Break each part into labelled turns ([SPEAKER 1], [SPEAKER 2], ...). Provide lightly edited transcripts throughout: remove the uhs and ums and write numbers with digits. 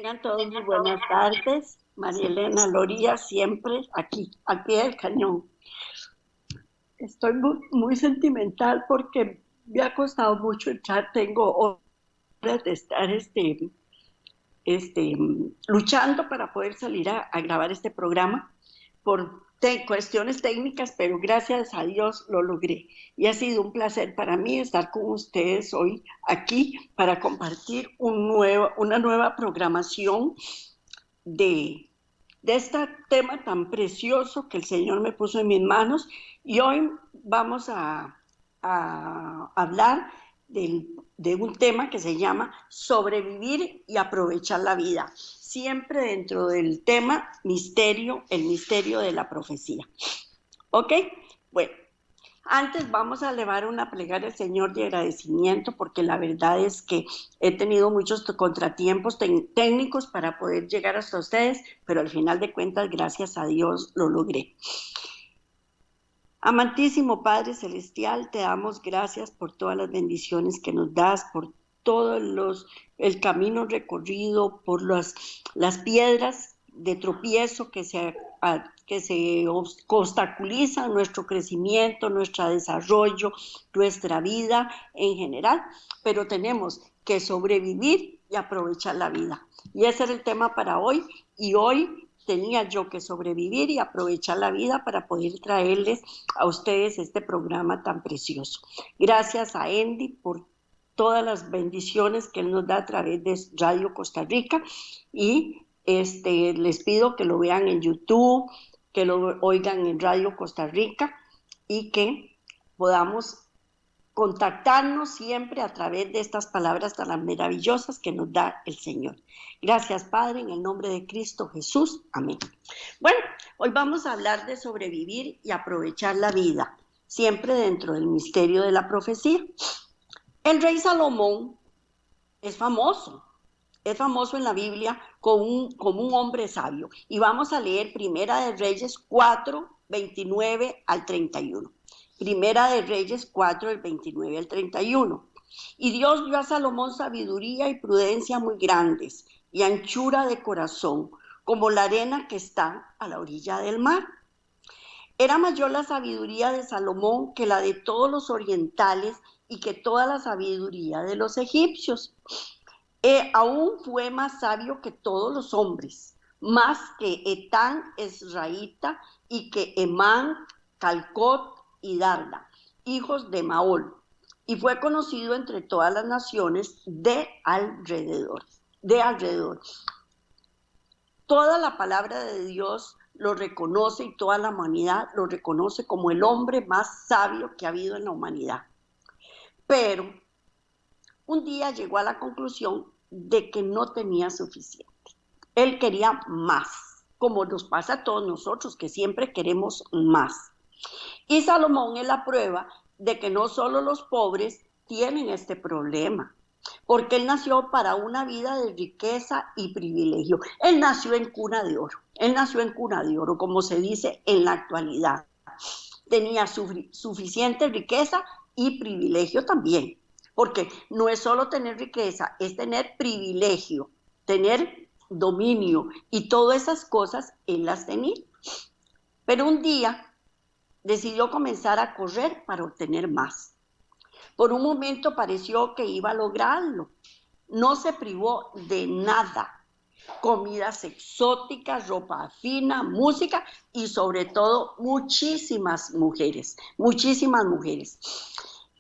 [SPEAKER 1] Tengan todos muy buenas tardes. María Elena Loría, siempre aquí, al pie del cañón. Estoy muy sentimental porque me ha costado mucho entrar. Tengo horas de estar luchando para poder salir a grabar este programa por cuestiones técnicas, pero gracias a Dios lo logré. Y ha sido un placer para mí estar con ustedes hoy aquí para compartir una nueva programación de, de este tema tan precioso que el Señor me puso en mis manos. Y hoy vamos a hablar de un tema que se llama sobrevivir y aprovechar la vida, siempre dentro del tema misterio, el misterio de la profecía. ¿Ok? Bueno, antes vamos a elevar una plegaria al Señor de agradecimiento porque la verdad es que he tenido muchos contratiempos técnicos para poder llegar hasta ustedes, pero al final de cuentas, gracias a Dios, lo logré. Amantísimo Padre Celestial, te damos gracias por todas las bendiciones que nos das, por el camino recorrido, por las piedras de tropiezo que se obstaculizan nuestro crecimiento, nuestro desarrollo, nuestra vida en general, pero tenemos que sobrevivir y aprovechar la vida. Y ese era el tema para hoy, y hoy tenía yo que sobrevivir y aprovechar la vida para poder traerles a ustedes este programa tan precioso. Gracias a Andy por todas las bendiciones que él nos da a través de Radio Costa Rica, y les pido que lo vean en YouTube, que lo oigan en Radio Costa Rica y que podamos contactarnos siempre a través de estas palabras tan maravillosas que nos da el Señor. Gracias, Padre, en el nombre de Cristo Jesús. Amén. Bueno, hoy vamos a hablar de sobrevivir y aprovechar la vida, siempre dentro del misterio de la profecía. El rey Salomón es famoso en la Biblia como un hombre sabio. Y vamos a leer Primera de Reyes 4, 29 al 31. Primera de Reyes 4, del 29 al 31. Y Dios dio a Salomón sabiduría y prudencia muy grandes, y anchura de corazón, como la arena que está a la orilla del mar. Era mayor la sabiduría de Salomón que la de todos los orientales y que toda la sabiduría de los egipcios. Aún fue más sabio que todos los hombres, más que Etán Esraíta y que Emán, Calcot y Darda, hijos de Maol, y fue conocido entre todas las naciones de alrededor. Toda la palabra de Dios lo reconoce y toda la humanidad lo reconoce como el hombre más sabio que ha habido en la humanidad. Pero un día llegó a la conclusión de que no tenía suficiente. Él quería más, como nos pasa a todos nosotros, que siempre queremos más. Y Salomón es la prueba de que no solo los pobres tienen este problema, porque él nació para una vida de riqueza y privilegio. Él nació en cuna de oro, como se dice en la actualidad. Tenía suficiente riqueza y privilegio también. Porque no es solo tener riqueza, es tener privilegio, tener dominio, y todas esas cosas él las tenía. Pero un día decidió comenzar a correr para obtener más. Por un momento pareció que iba a lograrlo. No se privó de nada. Comidas exóticas, ropa fina, música y sobre todo muchísimas mujeres.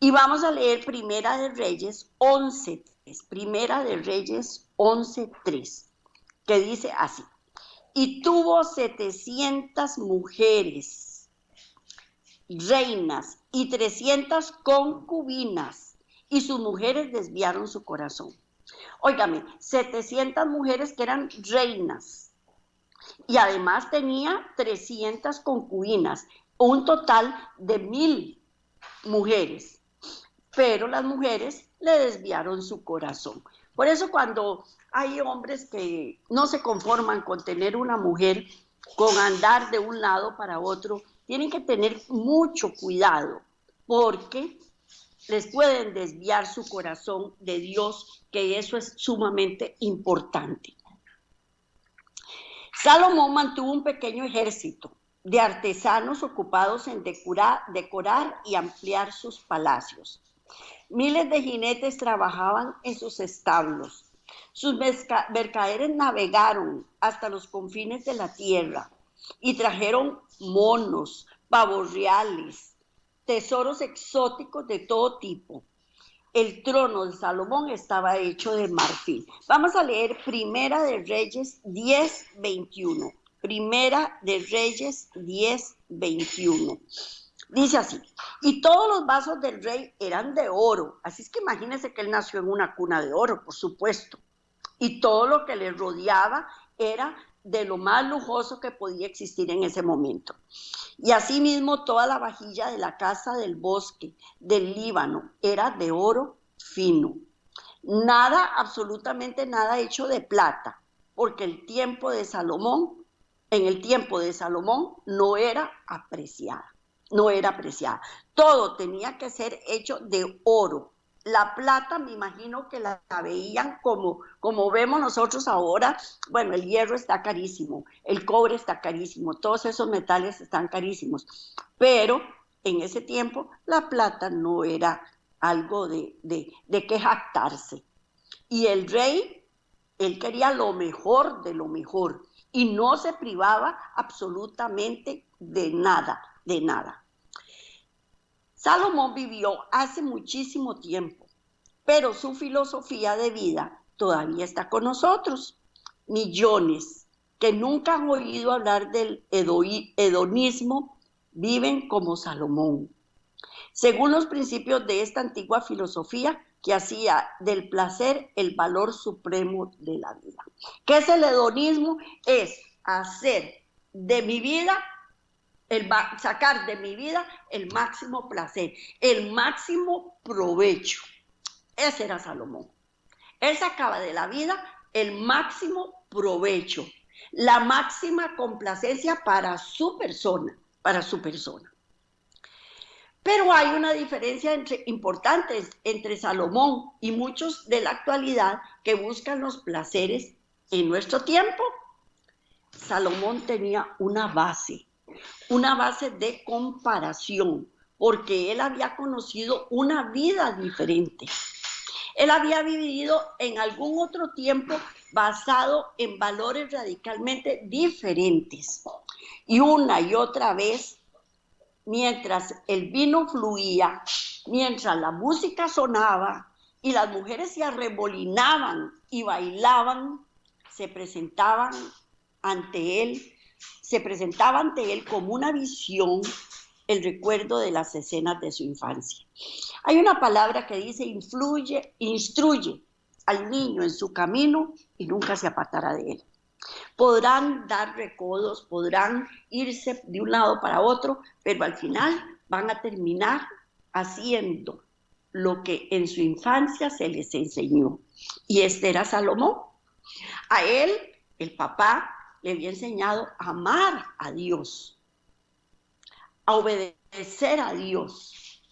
[SPEAKER 1] Y vamos a leer Primera de Reyes 11:3, Primera de Reyes 11:3, que dice así: y tuvo 700 mujeres, reinas, y 300 concubinas, y sus mujeres desviaron su corazón. Óigame, 700 mujeres que eran reinas, y además tenía 300 concubinas, un total de 1000 mujeres. Pero las mujeres le desviaron su corazón. Por eso cuando hay hombres que no se conforman con tener una mujer, con andar de un lado para otro, tienen que tener mucho cuidado, porque les pueden desviar su corazón de Dios, que eso es sumamente importante. Salomón mantuvo un pequeño ejército de artesanos ocupados en decorar y ampliar sus palacios. Miles de jinetes trabajaban en sus establos. Sus mercaderes navegaron hasta los confines de la tierra y trajeron monos, pavos reales, tesoros exóticos de todo tipo. El trono de Salomón estaba hecho de marfil. Vamos a leer Primera de Reyes 10:21. Primera de Reyes 10:21. Dice así: y todos los vasos del rey eran de oro. Así es que imagínense que él nació en una cuna de oro, por supuesto. Y todo lo que le rodeaba era de lo más lujoso que podía existir en ese momento. Y asimismo toda la vajilla de la casa del bosque del Líbano era de oro fino. Nada, absolutamente nada hecho de plata, porque en el tiempo de Salomón no era apreciada. No era apreciada. Todo tenía que ser hecho de oro. La plata, me imagino que la veían como vemos nosotros ahora. Bueno, el hierro está carísimo, el cobre está carísimo, todos esos metales están carísimos. Pero en ese tiempo la plata no era algo de que jactarse. Y el rey, él quería lo mejor de lo mejor y no se privaba absolutamente de nada, de nada. Salomón vivió hace muchísimo tiempo, pero su filosofía de vida todavía está con nosotros. Millones que nunca han oído hablar del hedonismo viven como Salomón, según los principios de esta antigua filosofía que hacía del placer el valor supremo de la vida. ¿Qué es el hedonismo? Es hacer de mi vida sacar de mi vida el máximo placer, el máximo provecho. Ese era Salomón. Él sacaba de la vida el máximo provecho, la máxima complacencia para su persona, para su persona. Pero hay una diferencia importante entre Salomón y muchos de la actualidad que buscan los placeres en nuestro tiempo. Salomón tenía una base de comparación, porque él había conocido una vida diferente. Él había vivido en algún otro tiempo basado en valores radicalmente diferentes. Y una y otra vez, mientras el vino fluía, mientras la música sonaba y las mujeres se arremolinaban y bailaban, se presentaba ante él como una visión el recuerdo de las escenas de su infancia. Hay una palabra que dice instruye al niño en su camino y nunca se apartará de él. Podrán dar recodos, podrán irse de un lado para otro, pero al final van a terminar haciendo lo que en su infancia se les enseñó. Y este era Salomón. A él, el papá, le había enseñado a amar a Dios, a obedecer a Dios,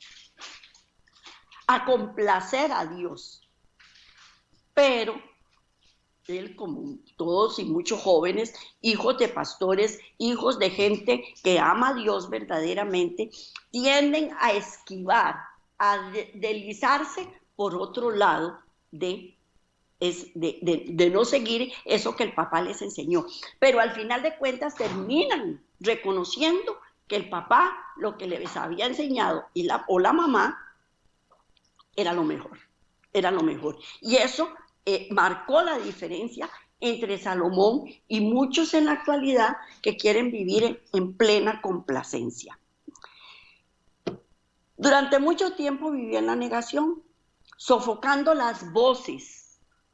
[SPEAKER 1] a complacer a Dios. Pero él, como todos y muchos jóvenes, hijos de pastores, hijos de gente que ama a Dios verdaderamente, tienden a esquivar, a deslizarse por otro lado de no seguir eso que el papá les enseñó. Pero al final de cuentas terminan reconociendo que el papá lo que les había enseñado o la mamá era lo mejor, era lo mejor. Y eso marcó la diferencia entre Salomón y muchos en la actualidad que quieren vivir en plena complacencia. Durante mucho tiempo vivió en la negación, sofocando las voces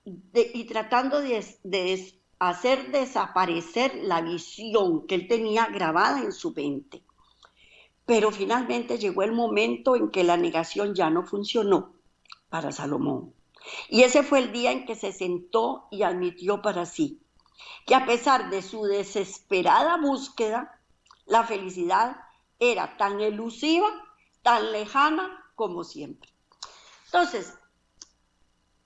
[SPEAKER 1] y tratando de hacer desaparecer la visión que él tenía grabada en su mente. Pero finalmente llegó el momento en que la negación ya no funcionó para Salomón. Y ese fue el día en que se sentó y admitió para sí que a pesar de su desesperada búsqueda, la felicidad era tan elusiva, tan lejana como siempre. Entonces,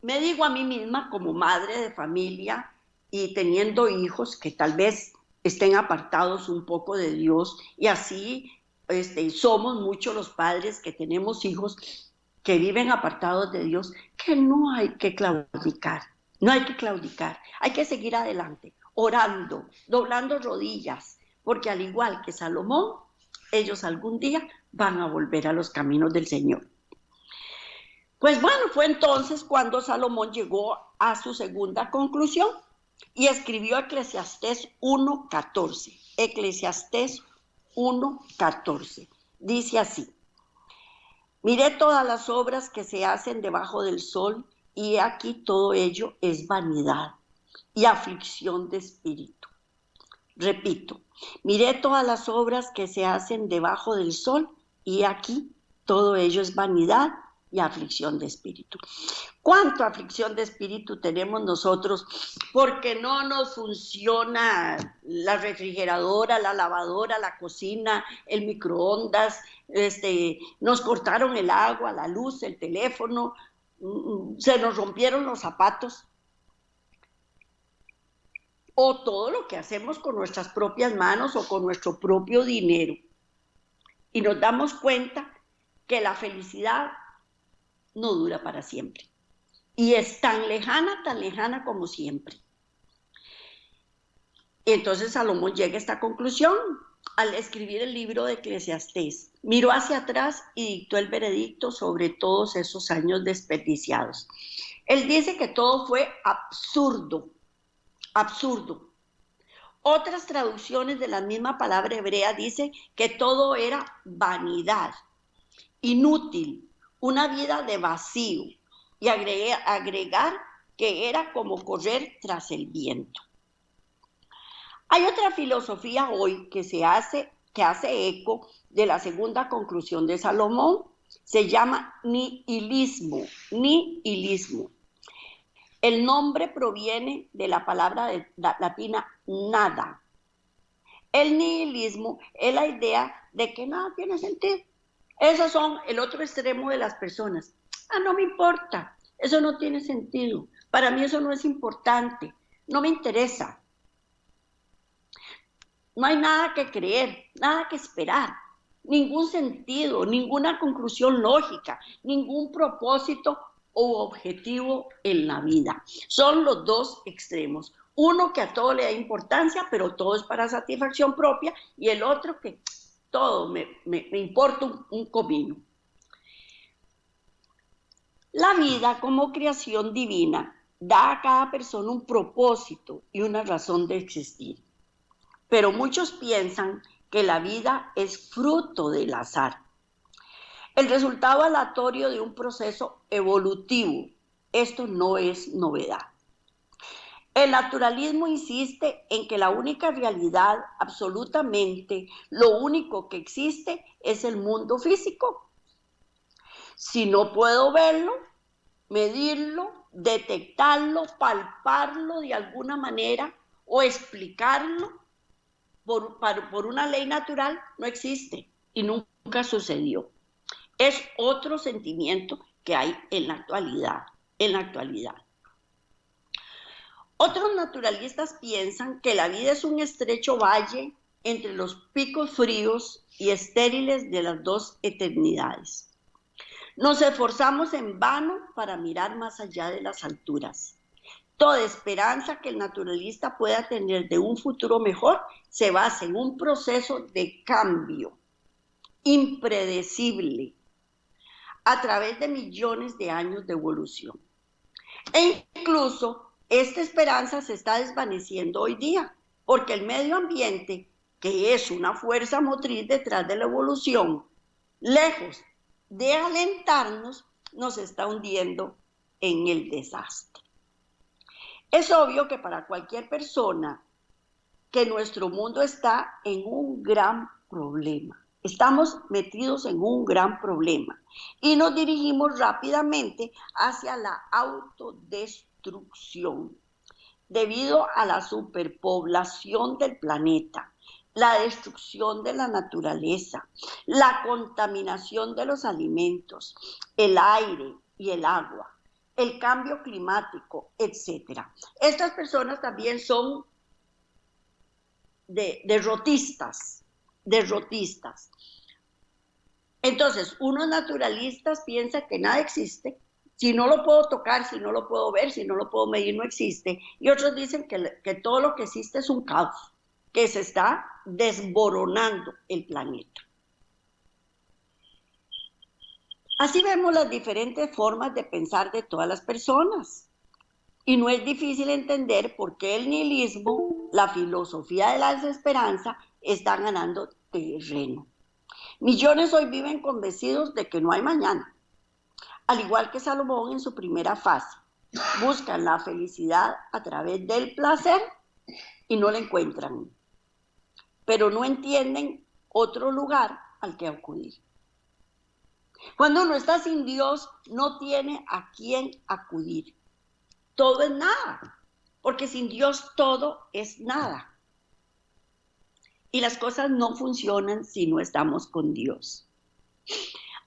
[SPEAKER 1] me digo a mí misma como madre de familia y teniendo hijos que tal vez estén apartados un poco de Dios, y así somos muchos los padres que tenemos hijos que viven apartados de Dios, que no hay que claudicar, no hay que claudicar, hay que seguir adelante, orando, doblando rodillas, porque al igual que Salomón, ellos algún día van a volver a los caminos del Señor. Pues bueno, fue entonces cuando Salomón llegó a su segunda conclusión y escribió Eclesiastés 1:14. Eclesiastés 1:14. Dice así: miré todas las obras que se hacen debajo del sol, y aquí todo ello es vanidad y aflicción de espíritu. Repito, miré todas las obras que se hacen debajo del sol, y aquí todo ello es vanidad y aflicción de espíritu. ¿Cuánta aflicción de espíritu tenemos nosotros porque no nos funciona la refrigeradora, la lavadora, la cocina, el microondas, nos cortaron el agua, la luz, el teléfono, se nos rompieron los zapatos? O todo lo que hacemos con nuestras propias manos o con nuestro propio dinero. Y nos damos cuenta que la felicidad no dura para siempre. Y es tan lejana como siempre. Y entonces Salomón llega a esta conclusión al escribir el libro de Eclesiastés. Miró hacia atrás y dictó el veredicto sobre todos esos años desperdiciados. Él dice que todo fue absurdo, absurdo. Otras traducciones de la misma palabra hebrea dice que todo era vanidad, inútil, una vida de vacío, y agregar que era como correr tras el viento. Hay otra filosofía hoy que hace eco de la segunda conclusión de Salomón. Se llama nihilismo. Nihilismo. El nombre proviene de la palabra latina nada. El nihilismo es la idea de que nada tiene sentido. Esos son el otro extremo de las personas. No me importa, eso no tiene sentido. Para mí eso no es importante, no me interesa. No hay nada que creer, nada que esperar, ningún sentido, ninguna conclusión lógica, ningún propósito o objetivo en la vida. Son los dos extremos. Uno que a todo le da importancia, pero todo es para satisfacción propia, y el otro que todo me importa un comino. La vida como creación divina da a cada persona un propósito y una razón de existir. Pero muchos piensan que la vida es fruto del azar, el resultado aleatorio de un proceso evolutivo. Esto no es novedad. El naturalismo insiste en que la única realidad, absolutamente, lo único que existe es el mundo físico. Si no puedo verlo, medirlo, detectarlo, palparlo de alguna manera o explicarlo por una ley natural, no existe y nunca sucedió. Es otro sentimiento que hay en la actualidad. Otros naturalistas piensan que la vida es un estrecho valle entre los picos fríos y estériles de las dos eternidades. Nos esforzamos en vano para mirar más allá de las alturas. Toda esperanza que el naturalista pueda tener de un futuro mejor se basa en un proceso de cambio impredecible a través de millones de años de evolución. E incluso esta esperanza se está desvaneciendo hoy día, porque el medio ambiente, que es una fuerza motriz detrás de la evolución, lejos de alentarnos, nos está hundiendo en el desastre. Es obvio que para cualquier persona que nuestro mundo está en un gran problema. Estamos metidos en un gran problema y nos dirigimos rápidamente hacia la autodestrucción debido a la superpoblación del planeta, la destrucción de la naturaleza, la contaminación de los alimentos, el aire y el agua, el cambio climático, etc. Estas personas también son derrotistas, derrotistas. Entonces, unos naturalistas piensan que nada existe, si no lo puedo tocar, si no lo puedo ver, si no lo puedo medir, no existe. Y otros dicen que todo lo que existe es un caos, que se está desboronando el planeta. Así vemos las diferentes formas de pensar de todas las personas. Y no es difícil entender por qué el nihilismo, la filosofía de la desesperanza, está ganando terreno. Millones hoy viven convencidos de que no hay mañana. Al igual que Salomón en su primera fase, buscan la felicidad a través del placer y no la encuentran, pero no entienden otro lugar al que acudir. Cuando uno está sin Dios, no tiene a quién acudir. Todo es nada, porque sin Dios todo es nada. Y las cosas no funcionan si no estamos con Dios.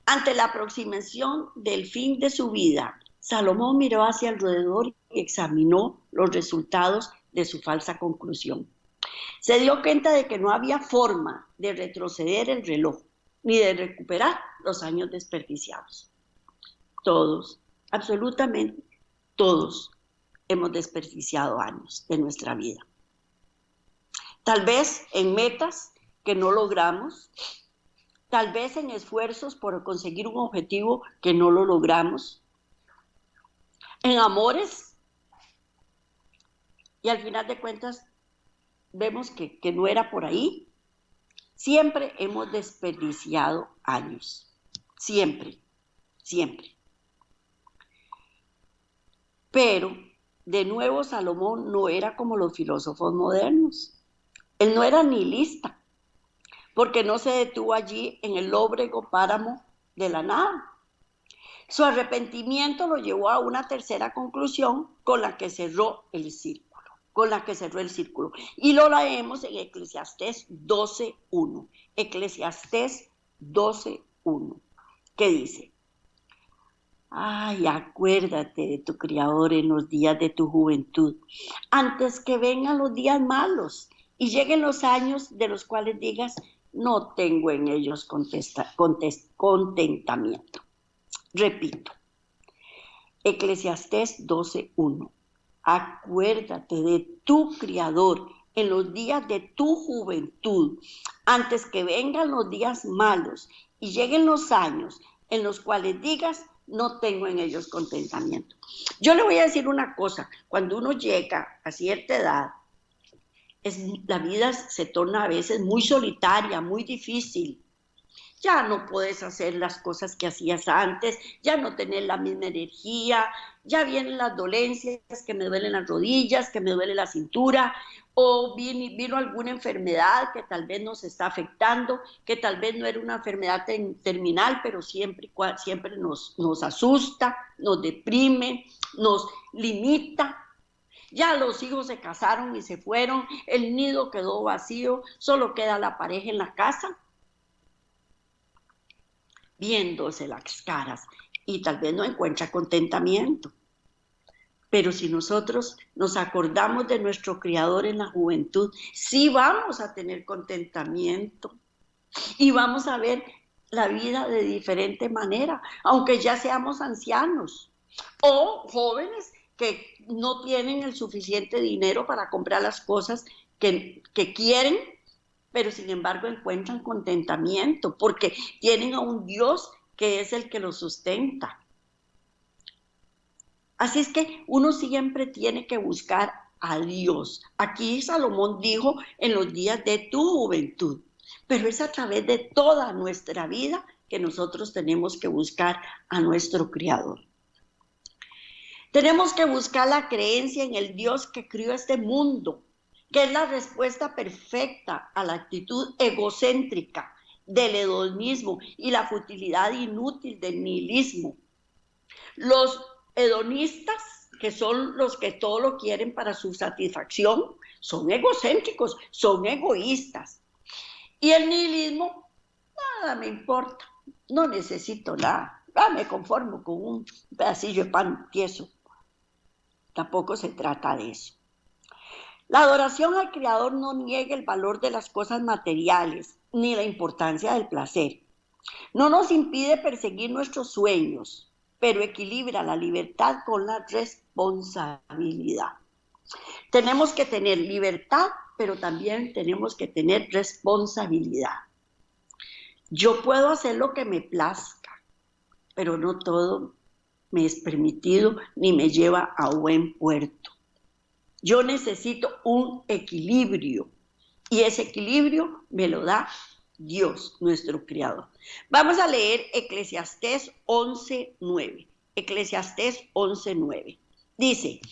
[SPEAKER 1] Ante la aproximación del fin de su vida, Salomón miró hacia alrededor y examinó los resultados de su falsa conclusión. Se dio cuenta de que no había forma de retroceder el reloj, ni de recuperar los años desperdiciados. Todos, absolutamente todos, hemos desperdiciado años de nuestra vida. Tal vez en metas que no logramos, tal vez en esfuerzos por conseguir un objetivo que no lo logramos, en amores, y al final de cuentas vemos que no era por ahí. Siempre hemos desperdiciado años, siempre, siempre. Pero, de nuevo, Salomón no era como los filósofos modernos. Él no era nihilista, porque no se detuvo allí en el lóbrego páramo de la nada. Su arrepentimiento lo llevó a una tercera conclusión con la que cerró el círculo. Y lo leemos en Eclesiastés 12:1. Eclesiastés 12:1, que dice: ay, acuérdate de tu Creador en los días de tu juventud, antes que vengan los días malos y lleguen los años de los cuales digas, no tengo en ellos contentamiento. Repito, Eclesiastés 12:1. Acuérdate de tu Creador en los días de tu juventud, antes que vengan los días malos y lleguen los años en los cuales digas, no tengo en ellos contentamiento. Yo le voy a decir una cosa, cuando uno llega a cierta edad, la vida se torna a veces muy solitaria, muy difícil. Ya no puedes hacer las cosas que hacías antes, ya no tenés la misma energía, ya vienen las dolencias, que me duelen las rodillas, que me duele la cintura, o vino alguna enfermedad que tal vez nos está afectando, que tal vez no era una enfermedad terminal, pero siempre nos asusta, nos deprime, nos limita. Ya los hijos se casaron y se fueron, el nido quedó vacío, solo queda la pareja en la casa, viéndose las caras, y tal vez no encuentra contentamiento. Pero si nosotros nos acordamos de nuestro Creador en la juventud, sí vamos a tener contentamiento y vamos a ver la vida de diferente manera, aunque ya seamos ancianos o jóvenes que no tienen el suficiente dinero para comprar las cosas que quieren, pero sin embargo encuentran contentamiento porque tienen a un Dios que es el que los sustenta. Así es que uno siempre tiene que buscar a Dios. Aquí Salomón dijo en los días de tu juventud, pero es a través de toda nuestra vida que nosotros tenemos que buscar a nuestro Creador. Tenemos que buscar la creencia en el Dios que crió este mundo, que es la respuesta perfecta a la actitud egocéntrica del hedonismo y la futilidad inútil del nihilismo. Los hedonistas, que son los que todo lo quieren para su satisfacción, son egocéntricos, son egoístas. Y el nihilismo, nada me importa, no necesito nada, me conformo con un pedacillo de pan tieso. Tampoco se trata de eso. La adoración al Creador no niega el valor de las cosas materiales ni la importancia del placer. No nos impide perseguir nuestros sueños, pero equilibra la libertad con la responsabilidad. Tenemos que tener libertad, pero también tenemos que tener responsabilidad. Yo puedo hacer lo que me plazca, pero no todo me es permitido ni me lleva a buen puerto. Yo necesito un equilibrio y ese equilibrio me lo da Dios, nuestro Creador. Vamos a leer Eclesiastés 11:9. Eclesiastés 11:9. Dice: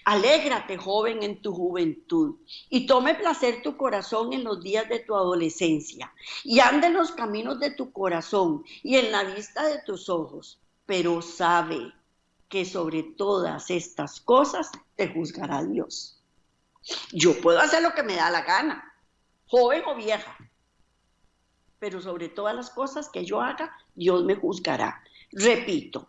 [SPEAKER 1] alégrate, joven, en tu juventud, y tome placer tu corazón en los días de tu adolescencia, y ande en los caminos de tu corazón y en la vista de tus ojos, pero sabe que sobre todas estas cosas te juzgará Dios. Yo puedo hacer lo que me da la gana, joven o vieja, pero sobre todas las cosas que yo haga, Dios me juzgará. Repito,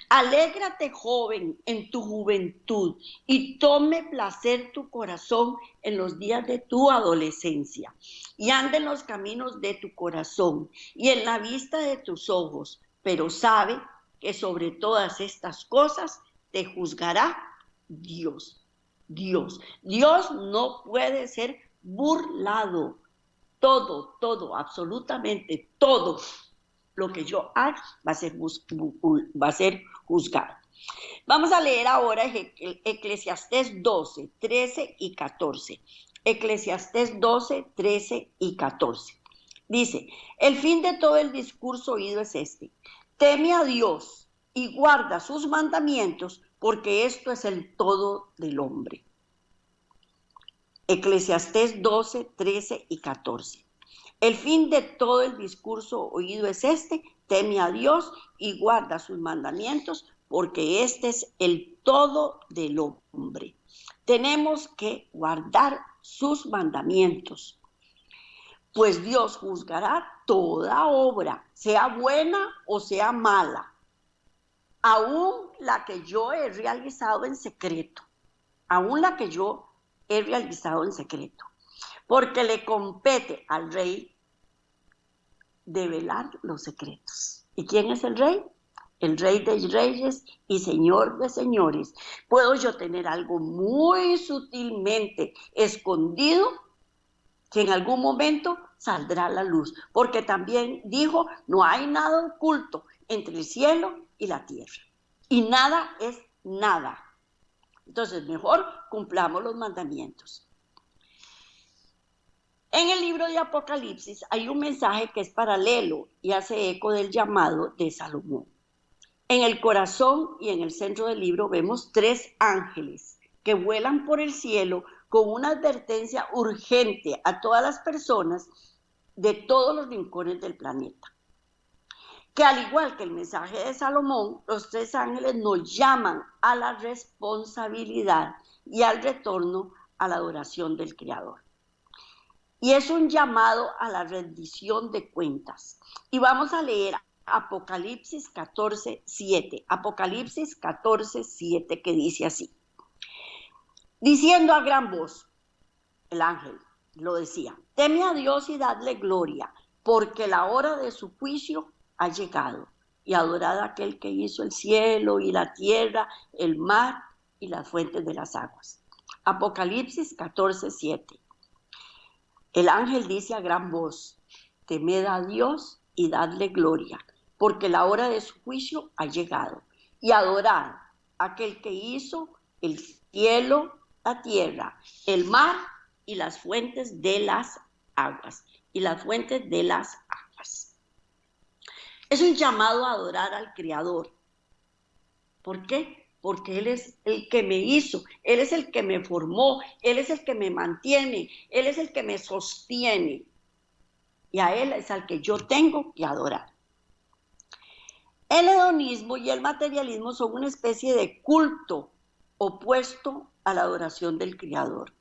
[SPEAKER 1] alégrate, joven, en tu juventud y tome placer tu corazón en los días de tu adolescencia y ande en los caminos de tu corazón y en la vista de tus ojos, pero sabe que sobre todas estas cosas te juzgará Dios. Dios no puede ser burlado. Todo, absolutamente todo lo que yo haga va a ser juzgado. Vamos a leer ahora Eclesiastés 12, 13 y 14. Eclesiastés 12, 13 y 14. Dice: el fin de todo el discurso oído es este: teme a Dios y guarda sus mandamientos, porque esto es el todo del hombre. Eclesiastés 12, 13 y 14. El fin de todo el discurso oído es este: teme a Dios y guarda sus mandamientos, porque este es el todo del hombre. Tenemos que guardar sus mandamientos, pues Dios juzgará toda obra, sea buena o sea mala, aún la que yo he realizado en secreto, porque le compete al rey develar los secretos. ¿Y quién es el rey? El rey de reyes y señor de señores. Puedo yo tener algo muy sutilmente escondido que en algún momento saldrá a la luz, porque también dijo: no hay nada oculto entre el cielo y la tierra, y nada es nada. Entonces, mejor cumplamos los mandamientos. En el libro de Apocalipsis hay un mensaje que es paralelo y hace eco del llamado de Salomón. En el corazón y en el centro del libro vemos 3 ángeles que vuelan por el cielo con una advertencia urgente a todas las personas de todos los rincones del planeta. Que al igual que el mensaje de Salomón, los 3 ángeles nos llaman a la responsabilidad y al retorno a la adoración del Creador. Y es un llamado a la rendición de cuentas. Y vamos a leer Apocalipsis 14:7. Apocalipsis 14:7, que dice así: diciendo a gran voz, el ángel lo decía: teme a Dios y dadle gloria, porque la hora de su juicio ha llegado. Y adorad a aquel que hizo el cielo y la tierra, el mar y las fuentes de las aguas. Apocalipsis 14:7. El ángel dice a gran voz: temed a Dios y dadle gloria, porque la hora de su juicio ha llegado. Y adorad a aquel que hizo el cielo, la tierra, el mar y las fuentes de las aguas. Es un llamado a adorar al Creador. ¿Por qué? Porque Él es el que me hizo, Él es el que me formó, Él es el que me mantiene, Él es el que me sostiene. Y a Él es al que yo tengo que adorar. El hedonismo y el materialismo son una especie de culto opuesto a la adoración del Creador,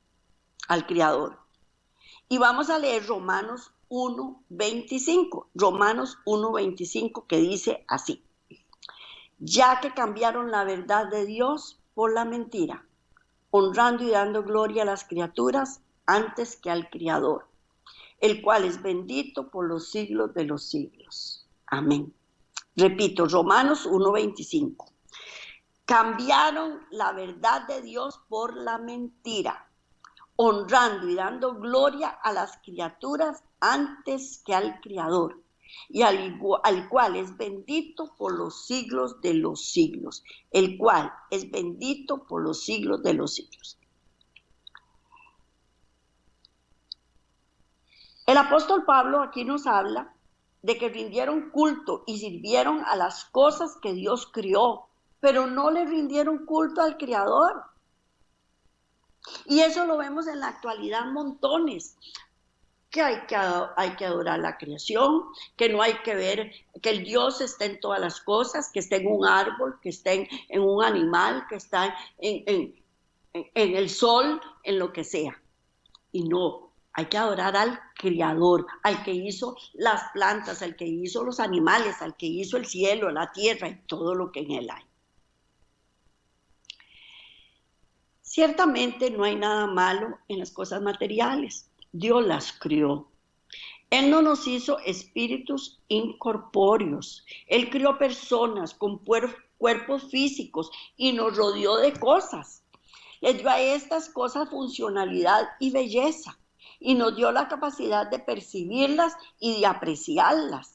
[SPEAKER 1] al Creador. Y vamos a leer Romanos 1:25, Romanos 1:25, que dice así: ya que cambiaron la verdad de Dios por la mentira, honrando y dando gloria a las criaturas antes que al Criador, el cual es bendito por los siglos de los siglos. Amén. Repito, Romanos 1:25. Cambiaron la verdad de Dios por la mentira, honrando y dando gloria a las criaturas antes que al Creador, y al cual es bendito por los siglos de los siglos, el cual es bendito por los siglos de los siglos. El apóstol Pablo aquí nos habla de que rindieron culto y sirvieron a las cosas que Dios crió, pero no le rindieron culto al Creador. Y eso lo vemos en la actualidad montones, que hay que adorar la creación, que no hay que ver que el Dios está en todas las cosas, que está en un árbol, que está en un animal, que está en el sol, en lo que sea. Y no, hay que adorar al Creador, al que hizo las plantas, al que hizo los animales, al que hizo el cielo, la tierra y todo lo que en él hay. Ciertamente no hay nada malo en las cosas materiales. Dios las crió. Él no nos hizo espíritus incorpóreos. Él crió personas con cuerpos físicos y nos rodeó de cosas. Les dio a estas cosas funcionalidad y belleza y nos dio la capacidad de percibirlas y de apreciarlas.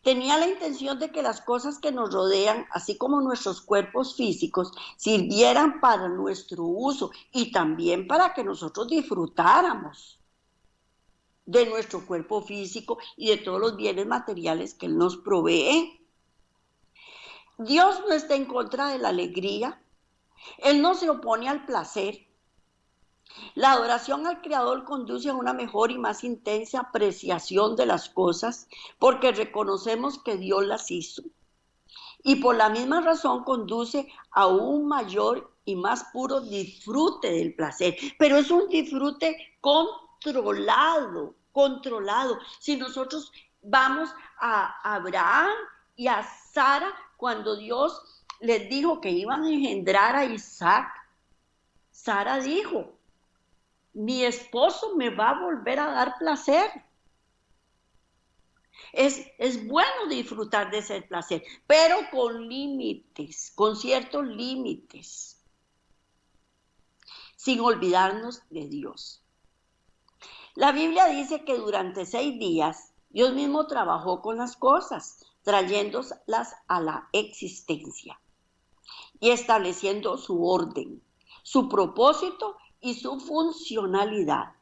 [SPEAKER 1] Tenía la intención de que las cosas que nos rodean, así como nuestros cuerpos físicos, sirvieran para nuestro uso y también para que nosotros disfrutáramos de nuestro cuerpo físico y de todos los bienes materiales que Él nos provee. Dios no está en contra de la alegría. Él no se opone al placer. La adoración al Creador conduce a una mejor y más intensa apreciación de las cosas porque reconocemos que Dios las hizo. Y por la misma razón conduce a un mayor y más puro disfrute del placer. Pero es un disfrute controlado. Si nosotros vamos a Abraham y a Sara, cuando Dios les dijo que iban a engendrar a Isaac, Sara dijo: mi esposo me va a volver a dar placer. Es bueno disfrutar de ese placer, pero con límites, con ciertos límites, sin olvidarnos de Dios. La Biblia dice que durante 6 días Dios mismo trabajó con las cosas, trayéndolas a la existencia y estableciendo su orden, su propósito y su funcionalidad.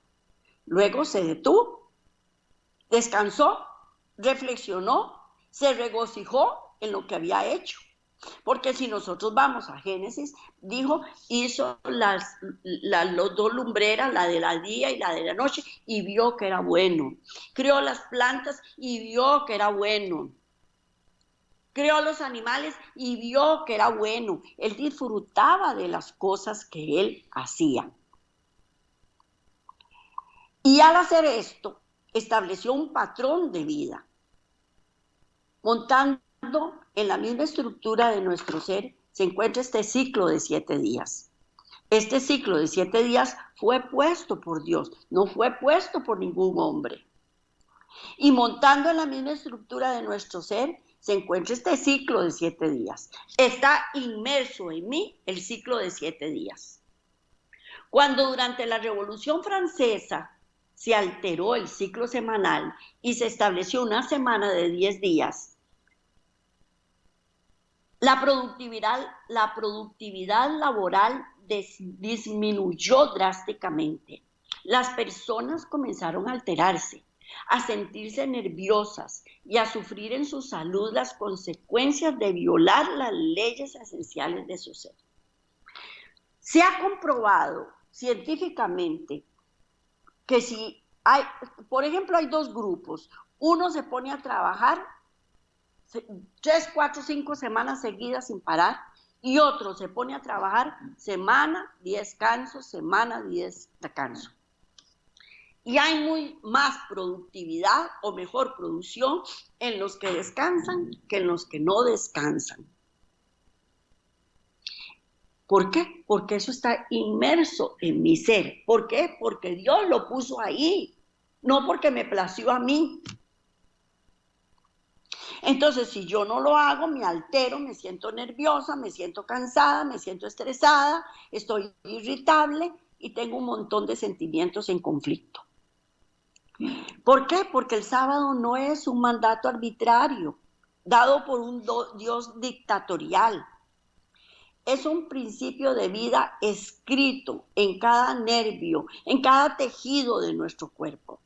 [SPEAKER 1] Luego se detuvo, descansó, reflexionó, se regocijó en lo que había hecho. Porque si nosotros vamos a Génesis, dijo, hizo las 2 lumbreras, la de la día y la de la noche, y vio que era bueno. Creó las plantas y vio que era bueno. Creó los animales y vio que era bueno. Él disfrutaba de las cosas que él hacía. Y al hacer esto, estableció un patrón de vida, montando en la misma estructura de nuestro ser, se encuentra este ciclo de 7 días. Este ciclo de 7 días fue puesto por Dios, no fue puesto por ningún hombre. Y montando en la misma estructura de nuestro ser, se encuentra este ciclo de 7 días. Está inmerso en mí el ciclo de 7 días. Cuando durante la Revolución Francesa se alteró el ciclo semanal y se estableció una semana de 10 días, la productividad laboral disminuyó drásticamente. Las personas comenzaron a alterarse, a sentirse nerviosas y a sufrir en su salud las consecuencias de violar las leyes esenciales de su ser. Se ha comprobado científicamente que si hay, por ejemplo, hay 2 grupos. Uno se pone a trabajar 3, 4, 5 semanas seguidas sin parar, y otro se pone a trabajar semana, 10 descanso, semana, 10 descanso. Y hay más productividad o mejor producción en los que descansan que en los que no descansan. ¿Por qué? Porque eso está inmerso en mi ser. ¿Por qué? Porque Dios lo puso ahí, no porque me plació a mí. Entonces, si yo no lo hago, me altero, me siento nerviosa, me siento cansada, me siento estresada, estoy irritable y tengo un montón de sentimientos en conflicto. ¿Por qué? Porque el sábado no es un mandato arbitrario, dado por un Dios dictatorial. Es un principio de vida escrito en cada nervio, en cada tejido de nuestro cuerpo.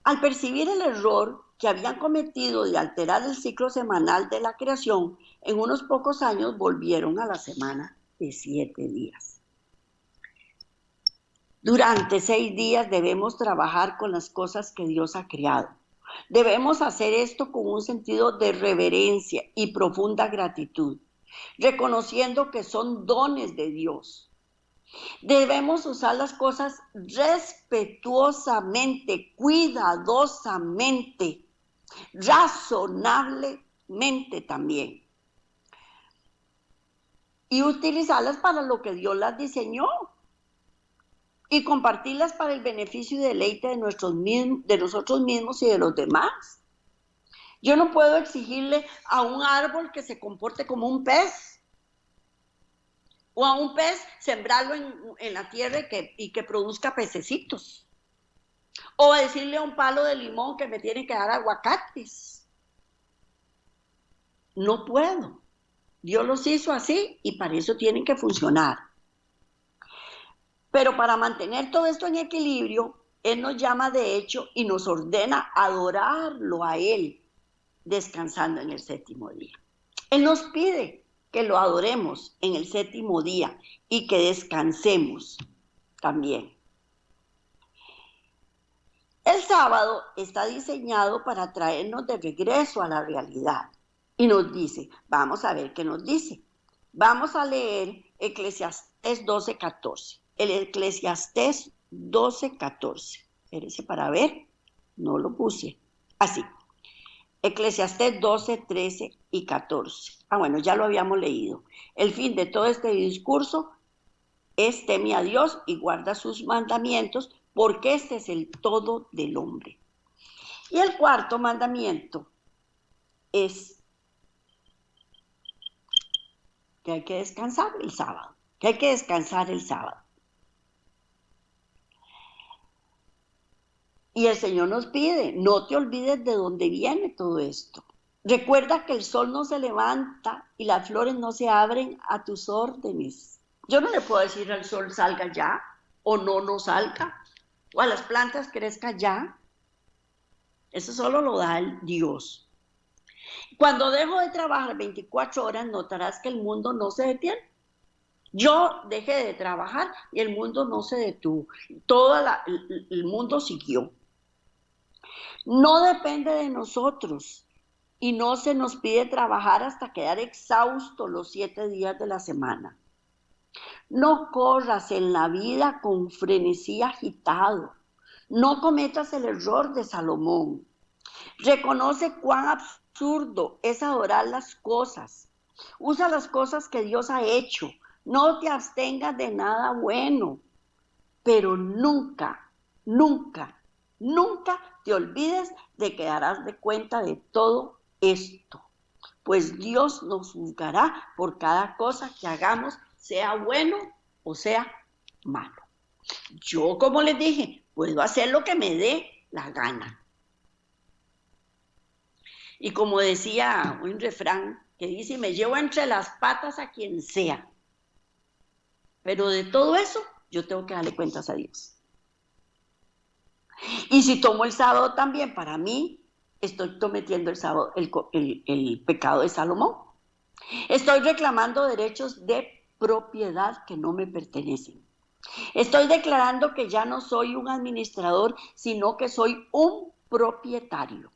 [SPEAKER 1] Al percibir el error que habían cometido de alterar el ciclo semanal de la creación, en unos pocos años volvieron a la semana de 7 días. Durante 6 días debemos trabajar con las cosas que Dios ha creado. Debemos hacer esto con un sentido de reverencia y profunda gratitud, reconociendo que son dones de Dios. Debemos usar las cosas respetuosamente, cuidadosamente, razonablemente también. Y utilizarlas para lo que Dios las diseñó. Y compartirlas para el beneficio y deleite de nosotros mismos y de los demás. Yo no puedo exigirle a un árbol que se comporte como un pez. O a un pez sembrarlo en la tierra y que produzca pececitos. O a decirle a un palo de limón que me tiene que dar aguacates. No puedo. Dios los hizo así y para eso tienen que funcionar. Pero para mantener todo esto en equilibrio, Él nos llama de hecho y nos ordena adorarlo a Él, descansando en el 7º día. Él nos pide que lo adoremos en el 7º día y que descansemos también. El sábado está diseñado para traernos de regreso a la realidad. Y nos dice, vamos a ver qué nos dice. Vamos a leer Eclesiastés 12:14. El Eclesiastés 12:14. Espérese para ver. No lo puse. Así. Eclesiastés 12, 13 y 14. Bueno, ya lo habíamos leído. El fin de todo este discurso es teme a Dios y guarda sus mandamientos, porque este es el todo del hombre. Y el 4º mandamiento es que hay que descansar el sábado, Y el Señor nos pide, no te olvides de dónde viene todo esto. Recuerda que el sol no se levanta y las flores no se abren a tus órdenes. Yo no le puedo decir al sol salga ya o no salga, o a las plantas crezca ya. Eso solo lo da el Dios. Cuando dejo de trabajar 24 horas, notarás que el mundo no se detiene. Yo dejé de trabajar y el mundo no se detuvo. El mundo siguió. No depende de nosotros y no se nos pide trabajar hasta quedar exhausto los 7 días de la semana. No corras en la vida con frenesí agitado. No cometas el error de Salomón. Reconoce cuán absurdo es adorar las cosas. Usa las cosas que Dios ha hecho. No te abstengas de nada bueno. Pero nunca, nunca, nunca te olvides de que darás de cuenta de todo esto. Pues Dios nos juzgará por cada cosa que hagamos, sea bueno o sea malo. Yo, como les dije, puedo hacer lo que me dé la gana. Y como decía un refrán que dice, me llevo entre las patas a quien sea. Pero de todo eso, yo tengo que darle cuentas a Dios. Y si tomo el sábado también para mí, estoy cometiendo el pecado de Salomón. Estoy reclamando derechos de propiedad que no me pertenecen. Estoy declarando que ya no soy un administrador, sino que soy un propietario.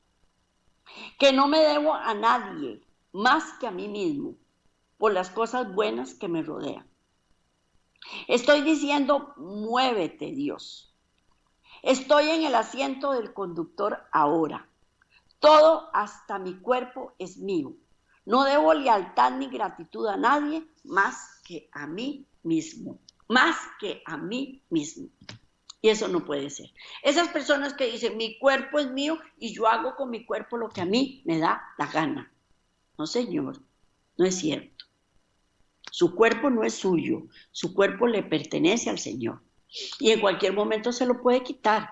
[SPEAKER 1] Que no me debo a nadie más que a mí mismo por las cosas buenas que me rodean. Estoy diciendo, muévete, Dios. Estoy en el asiento del conductor ahora. Todo, hasta mi cuerpo, es mío. No debo lealtad ni gratitud a nadie más que a mí mismo. Más que a mí mismo. Y eso no puede ser. Esas personas que dicen, mi cuerpo es mío y yo hago con mi cuerpo lo que a mí me da la gana. No, señor, no es cierto. Su cuerpo no es suyo, su cuerpo le pertenece al Señor. Y en cualquier momento se lo puede quitar.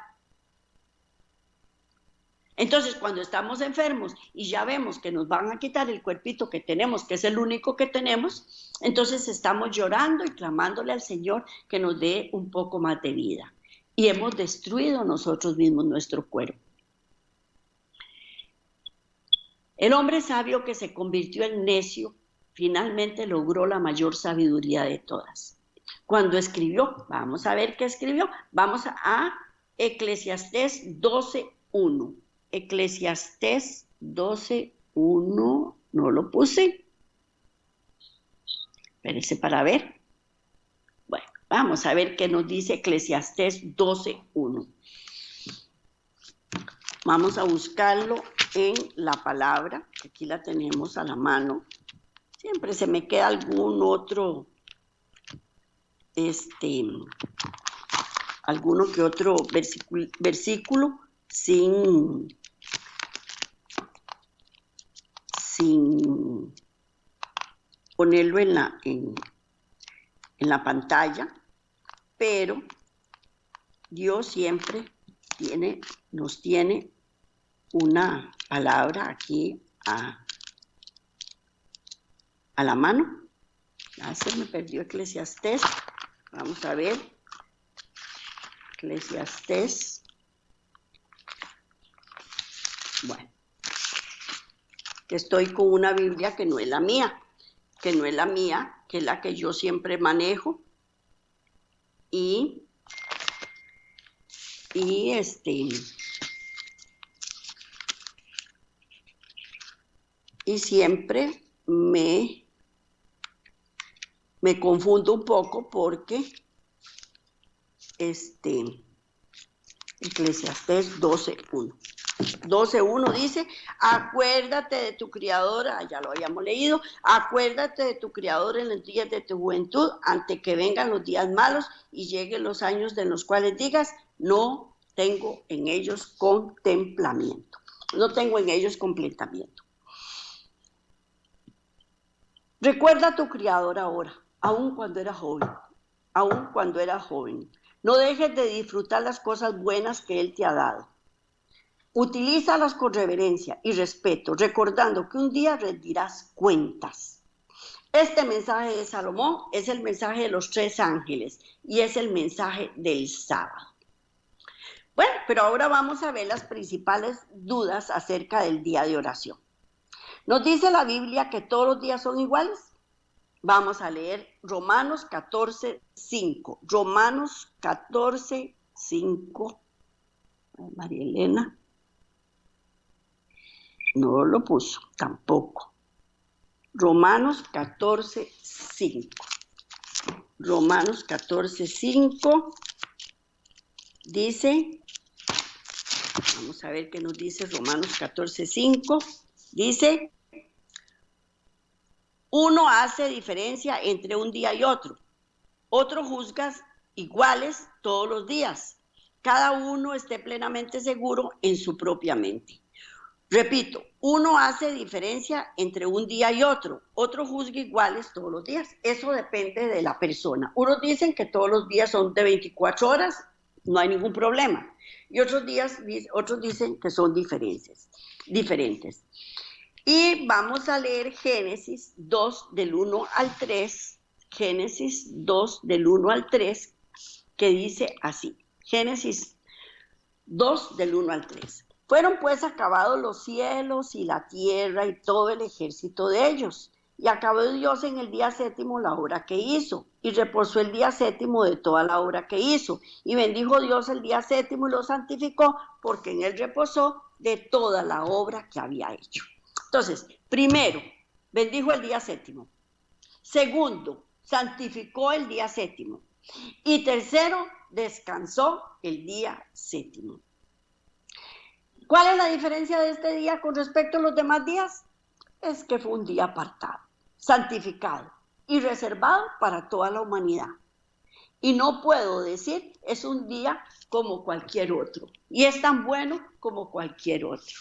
[SPEAKER 1] Entonces, cuando estamos enfermos y ya vemos que nos van a quitar el cuerpito que tenemos, que es el único que tenemos, entonces estamos llorando y clamándole al Señor que nos dé un poco más de vida. Y hemos destruido nosotros mismos nuestro cuerpo. El hombre sabio que se convirtió en necio, finalmente logró la mayor sabiduría de todas. Cuando escribió, vamos a ver qué escribió, vamos a Eclesiastés 12:1. Eclesiastés 12:1, no lo puse. Espérense para ver. Bueno, vamos a ver qué nos dice Eclesiastés 12:1. Vamos a buscarlo en la palabra, que aquí la tenemos a la mano. Siempre se me queda algún otro, alguno que otro versículo sin ponerlo en la pantalla, pero Dios siempre nos tiene una palabra aquí a la mano. Ya se me perdió Eclesiastés. Vamos a ver. Eclesiastés. Bueno. Que estoy con una Biblia que no es la mía. Que es la que yo siempre manejo. Y siempre me confundo un poco porque Eclesiastés 12:1. 12:1 dice, acuérdate de tu Criador, ya lo habíamos leído, acuérdate de tu Criador en los días de tu juventud, antes que vengan los días malos y lleguen los años de los cuales digas, no tengo en ellos contemplamiento. No tengo en ellos completamiento. Recuerda a tu Criador ahora, aun cuando era joven, aun cuando era joven. No dejes de disfrutar las cosas buenas que Él te ha dado. Utilízalas con reverencia y respeto, recordando que un día rendirás cuentas. Este mensaje de Salomón es el mensaje de los 3 ángeles y es el mensaje del sábado. Bueno, pero ahora vamos a ver las principales dudas acerca del día de oración. ¿Nos dice la Biblia que todos los días son iguales? Vamos a leer Romanos 14:5. Romanos 14:5. María Elena. No lo puso, tampoco. Romanos 14:5. Romanos 14:5 dice, vamos a ver qué nos dice Romanos 14:5. Dice, uno hace diferencia entre un día y otro. Otro juzga iguales todos los días. Cada uno esté plenamente seguro en su propia mente. Repito, uno hace diferencia entre un día y otro juzga iguales todos los días. Eso depende de la persona. Unos dicen que todos los días son de 24 horas, no hay ningún problema. Y otros dicen que son diferentes. Y vamos a leer Génesis 2 del 1 al 3. Génesis 2 del 1 al 3, que dice así. Génesis 2 del 1 al 3. Fueron pues acabados los cielos y la tierra y todo el ejército de ellos. Y acabó Dios en el día 7º la obra que hizo. Y reposó el día 7º de toda la obra que hizo. Y bendijo Dios el día 7º y lo santificó, porque en él reposó de toda la obra que había hecho. Entonces, primero, bendijo el día 7º. Segundo, santificó el día 7º. Y tercero, descansó el día 7º. ¿Cuál es la diferencia de este día con respecto a los demás días? es que fue un día apartado, santificado y reservado para toda la humanidad. Y no puedo decir, es un día como cualquier otro. Y es tan bueno como cualquier otro.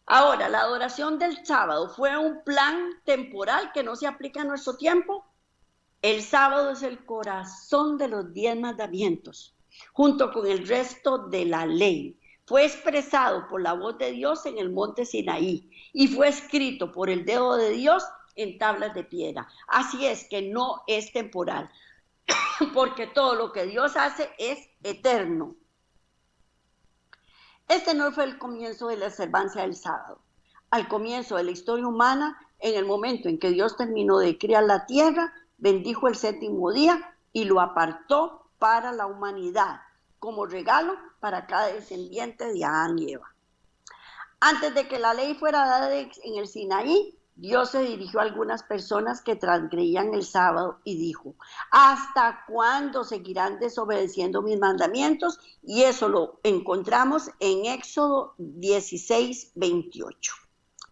[SPEAKER 1] Ahora, la adoración del sábado fue un plan temporal que no se aplica a nuestro tiempo. El sábado es el corazón de los 10 mandamientos, junto con el resto de la ley. Fue expresado por la voz de Dios en el monte Sinaí y fue escrito por el dedo de Dios en tablas de piedra. Así es que no es temporal, porque todo lo que Dios hace es eterno. Este no fue el comienzo de la observancia del sábado. Al comienzo de la historia humana, en el momento en que Dios terminó de crear la tierra, bendijo el séptimo día y lo apartó para la humanidad, como regalo para cada descendiente de Adán y Eva. Antes de que la ley fuera dada en el Sinaí, Dios se dirigió a algunas personas que transgredían el sábado y dijo: ¿hasta cuándo seguirán desobedeciendo mis mandamientos? Y eso lo encontramos en Éxodo 16, 28.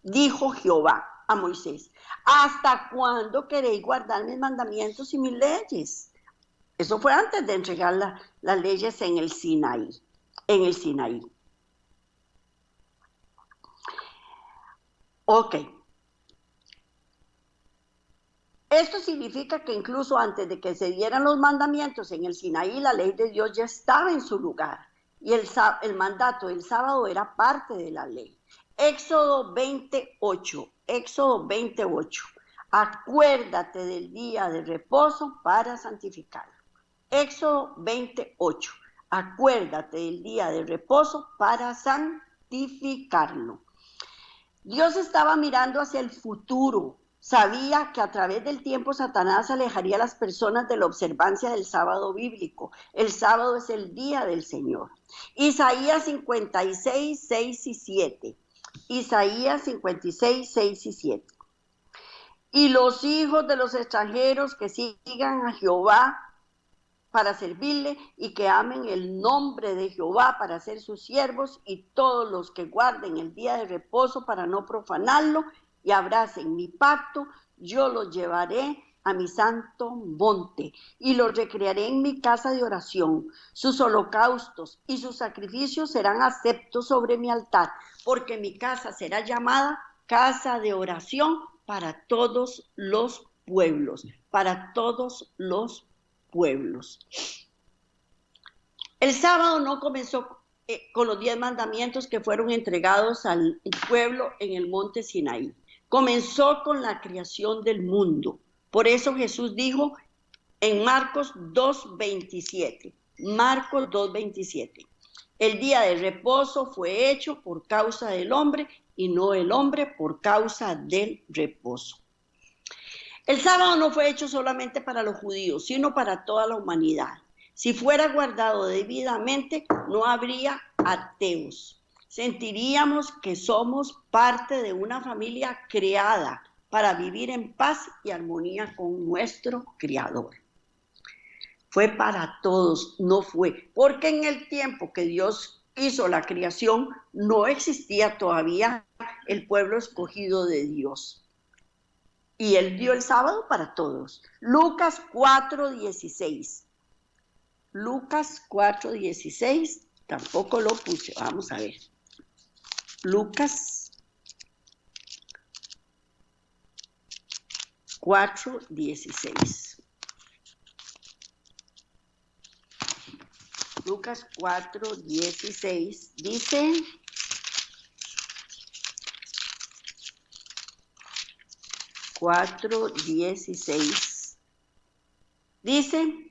[SPEAKER 1] Dijo Jehová a Moisés: ¿hasta cuándo queréis guardar mis mandamientos y mis leyes? Eso fue antes de entregar las leyes en el Sinaí. Ok. Esto significa que incluso antes de que se dieran los mandamientos en el Sinaí, la ley de Dios ya estaba en su lugar. Y el mandato del sábado era parte de la ley. Éxodo 28. Acuérdate del día de reposo para santificarlo. Éxodo 28. Acuérdate del día de reposo para santificarlo. Dios estaba mirando hacia el futuro. Sabía que a través del tiempo Satanás alejaría a las personas de la observancia del sábado bíblico. El sábado es el día del Señor. Isaías 56, 6 y 7. Isaías 56, 6 y 7. Y los hijos de los extranjeros que sigan a Jehová para servirle y que amen el nombre de Jehová para ser sus siervos, y todos los que guarden el día de reposo para no profanarlo y abracen mi pacto, yo los llevaré a mi santo monte y los recrearé en mi casa de oración. Sus holocaustos y sus sacrificios serán aceptos sobre mi altar, porque mi casa será llamada casa de oración para todos los pueblos, para todos los pueblos. El sábado no comenzó con los 10 mandamientos que fueron entregados al pueblo en el monte Sinaí. Comenzó con la creación del mundo. Por eso Jesús dijo en Marcos 2:27. Marcos 2:27. El día de reposo fue hecho por causa del hombre y no el hombre por causa del reposo. El sábado no fue hecho solamente para los judíos, sino para toda la humanidad. Si fuera guardado debidamente, no habría ateos. Sentiríamos que somos parte de una familia creada para vivir en paz y armonía con nuestro Creador. Fue para todos, no fue, porque en el tiempo que Dios hizo la creación, no existía todavía el pueblo escogido de Dios. Y Él dio el sábado para todos. Lucas 4:16. Lucas 4:16, tampoco lo puse, vamos a ver. Lucas 4:16. Lucas 4:16 dice: dice: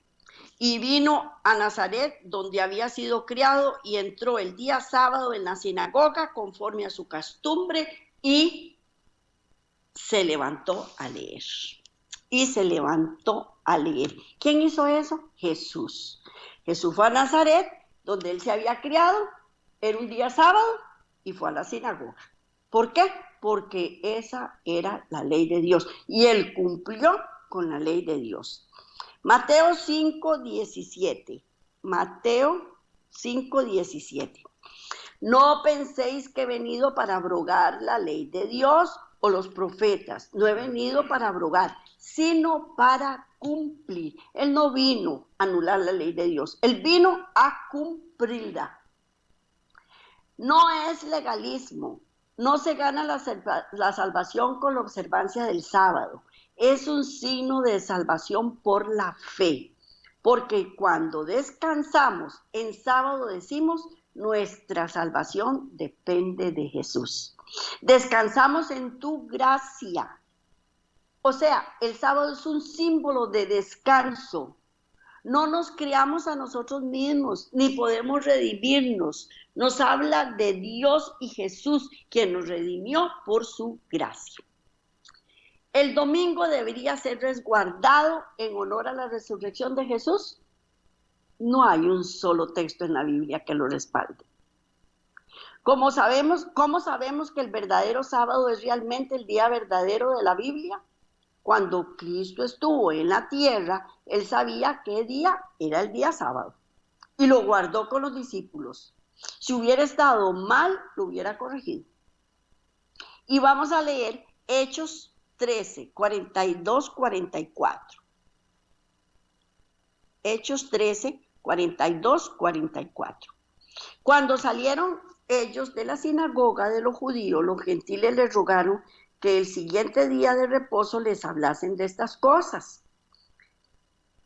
[SPEAKER 1] y vino a Nazaret, donde había sido criado, y entró el día sábado en la sinagoga conforme a su costumbre, y se levantó a leer. ¿Quién hizo eso? Jesús. Jesús fue a Nazaret, donde él se había criado, era un día sábado, y fue a la sinagoga. ¿Por qué? Porque esa era la ley de Dios, y él cumplió con la ley de Dios. Mateo 5:17. Mateo 5:17. No penséis que he venido para abrogar la ley de Dios o los profetas. No he venido para abrogar, sino para cumplir. Él no vino a anular la ley de Dios. Él vino a cumplirla. No es legalismo. No se gana la salvación con la observancia del sábado. Es un signo de salvación por la fe. Porque cuando descansamos en sábado decimos, nuestra salvación depende de Jesús. Descansamos en tu gracia. O sea, el sábado es un símbolo de descanso. No nos criamos a nosotros mismos, ni podemos redimirnos. Nos habla de Dios y Jesús, quien nos redimió por su gracia. ¿El domingo debería ser resguardado en honor a la resurrección de Jesús? No hay un solo texto en la Biblia que lo respalde. ¿Cómo sabemos que el verdadero sábado es realmente el día verdadero de la Biblia? Cuando Cristo estuvo en la tierra, Él sabía qué día era el día sábado y lo guardó con los discípulos. Si hubiera estado mal, lo hubiera corregido. Y vamos a leer Hechos 13, 42, 44. Hechos 13, 42, 44. Cuando salieron ellos de la sinagoga de los judíos, los gentiles les rogaron que el siguiente día de reposo les hablasen de estas cosas.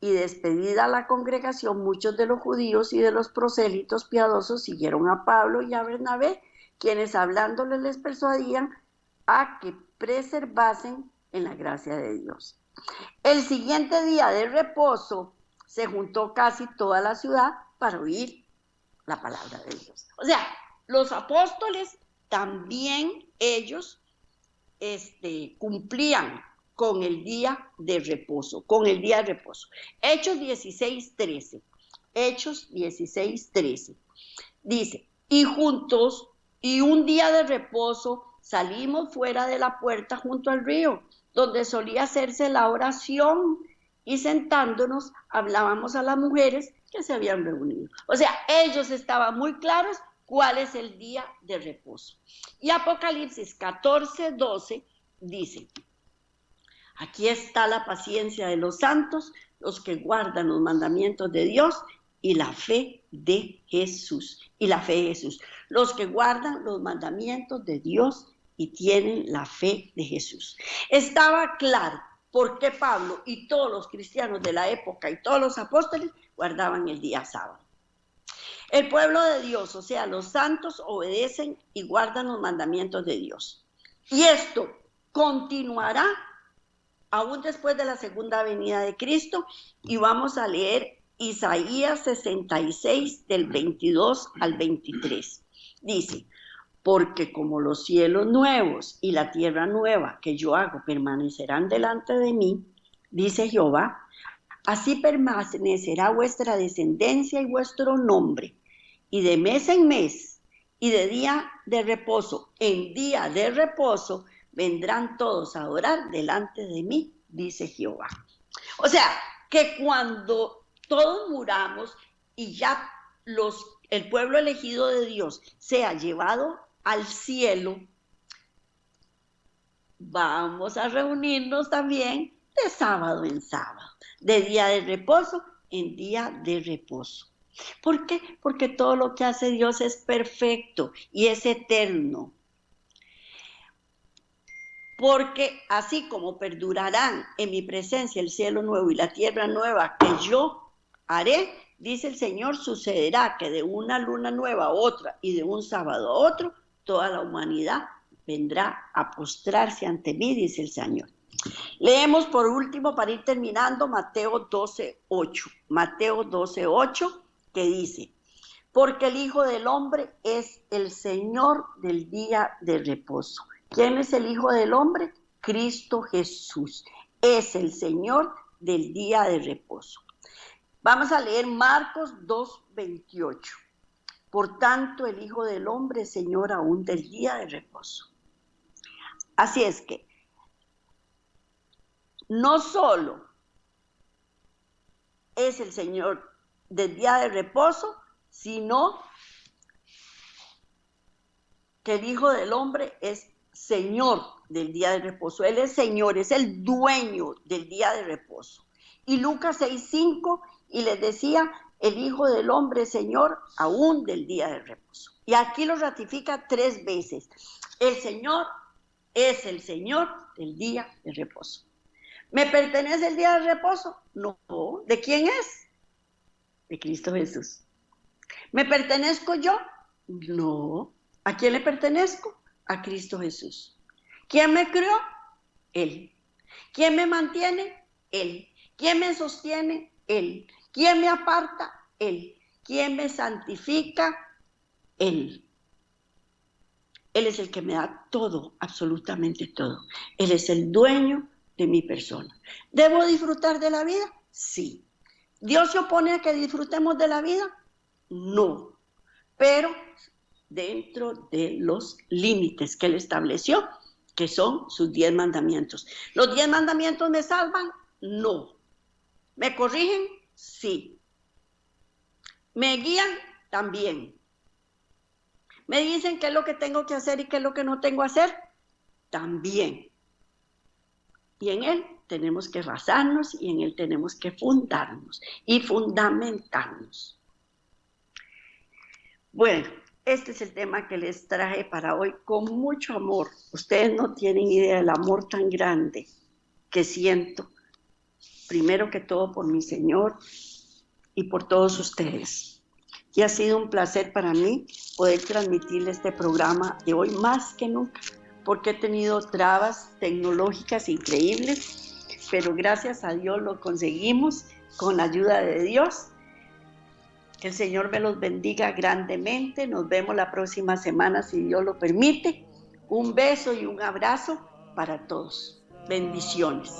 [SPEAKER 1] Y despedida la congregación, muchos de los judíos y de los prosélitos piadosos siguieron a Pablo y a Bernabé, quienes hablándoles les persuadían a que preservasen en la gracia de Dios. El siguiente día de reposo se juntó casi toda la ciudad para oír la palabra de Dios. O sea, los apóstoles también ellos cumplían con el día de reposo, Hechos 16, 13. Hechos 16, 13. Dice, y juntos, y un día de reposo, salimos fuera de la puerta junto al río, donde solía hacerse la oración, y sentándonos hablábamos a las mujeres que se habían reunido. O sea, ellos estaban muy claros cuál es el día de reposo. Y Apocalipsis 14, 12 dice, aquí está la paciencia de los santos, los que guardan los mandamientos de Dios y la fe de Jesús. Los que guardan los mandamientos de Dios y tienen la fe de Jesús. Estaba claro por qué Pablo y todos los cristianos de la época y todos los apóstoles guardaban el día sábado. El pueblo de Dios, o sea, los santos, obedecen y guardan los mandamientos de Dios. Y esto continuará aún después de la segunda venida de Cristo, y vamos a leer Isaías 66 del 22 al 23. Dice, porque como los cielos nuevos y la tierra nueva que yo hago permanecerán delante de mí, dice Jehová, así permanecerá vuestra descendencia y vuestro nombre, y de mes en mes, y de día de reposo en día de reposo, vendrán todos a adorar delante de mí, dice Jehová. O sea, que cuando todos muramos y ya el pueblo elegido de Dios sea llevado al cielo, vamos a reunirnos también de sábado en sábado, de día de reposo en día de reposo. ¿Por qué? Porque todo lo que hace Dios es perfecto y es eterno. Porque así como perdurarán en mi presencia el cielo nuevo y la tierra nueva que yo haré, dice el Señor, sucederá que de una luna nueva a otra y de un sábado a otro, toda la humanidad vendrá a postrarse ante mí, dice el Señor. Leemos por último, para ir terminando, Mateo 12:8. Mateo 12:8, que dice, porque el Hijo del Hombre es el Señor del día de reposo. ¿Quién es el Hijo del Hombre? Cristo Jesús. Es el Señor del día de reposo. Vamos a leer Marcos 2:28. Por tanto, el Hijo del Hombre es Señor aún del día de reposo. Así es que, no solo es el Señor del día de reposo, sino que el Hijo del Hombre es Señor del día de reposo. Él es Señor, es el dueño del día de reposo. Y Lucas 6:5, y les decía, el Hijo del Hombre es Señor aún del día de reposo. Y aquí lo ratifica 3 veces. El Señor es el Señor del día de reposo. ¿Me pertenece el día de reposo? No. ¿De quién es? De Cristo Jesús. ¿Me pertenezco yo? No. ¿A quién le pertenezco? A Cristo Jesús. ¿Quién me creó? Él. ¿Quién me mantiene? Él. ¿Quién me sostiene? Él. ¿Quién me aparta? Él. ¿Quién me santifica? Él. Él es el que me da todo, absolutamente todo. Él es el dueño de mi persona. ¿Debo disfrutar de la vida? Sí. ¿Dios se opone a que disfrutemos de la vida? No. Pero dentro de los límites que Él estableció, que son sus 10 mandamientos. ¿Los 10 mandamientos me salvan? No. ¿Me corrigen? Sí. ¿Me guían? También. ¿Me dicen qué es lo que tengo que hacer y qué es lo que no tengo que hacer? También. Y en Él tenemos que basarnos y en Él tenemos que fundarnos y fundamentarnos. Bueno, este es el tema que les traje para hoy con mucho amor. Ustedes no tienen idea del amor tan grande que siento, primero que todo por mi Señor y por todos ustedes. Y ha sido un placer para mí poder transmitirles este programa de hoy más que nunca, porque he tenido trabas tecnológicas increíbles, pero gracias a Dios lo conseguimos con la ayuda de Dios. Que el Señor me los bendiga grandemente. Nos vemos la próxima semana, si Dios lo permite. Un beso y un abrazo para todos. Bendiciones.